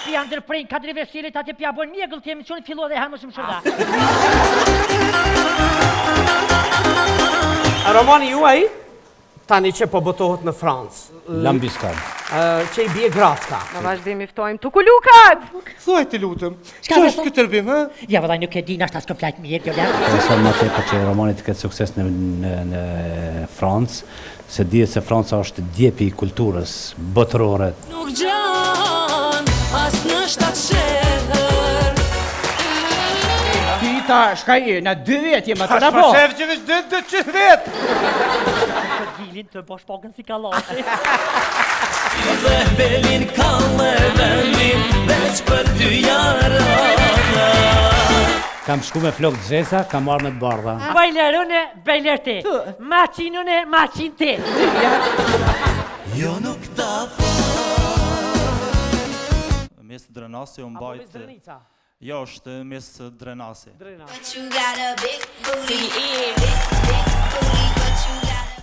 pia ndërprin kadri veshilit atë pia bën mjegull të emisionit fillua dhe hanë më shumë shërda. Romani juaj tani që po botohet në Francë. Lambiskar. Që i bie Gracka. Në vazhdim i ftojmë Tukulukat. Thuaj të lutëm, që është këtë tërbim, ha? Ja vëllai nuk e di na s'ka plajt mirë kjo lart. Sa më tepër që Romani të ketë sukses në Francë, se dihet se Franca është djepi i kulturës botërore. Nuk gjan, as në shtatë shehër. Pita, shkaj, në 2 vjet jema të Pas rapo. po shef që veç 200 vet. Gilin të bosh pagën si kallashi. Dhe belin kalle vendin, veç për 2 jarana. Kam shku me flok xhesa, kam marrë me të bardha. Bajlerone, bajler ti. Maçinone, maçin ti. Jo nuk ta Mes Drenasi u mbajt. Jo, është mes Drenasi. But you got a big booty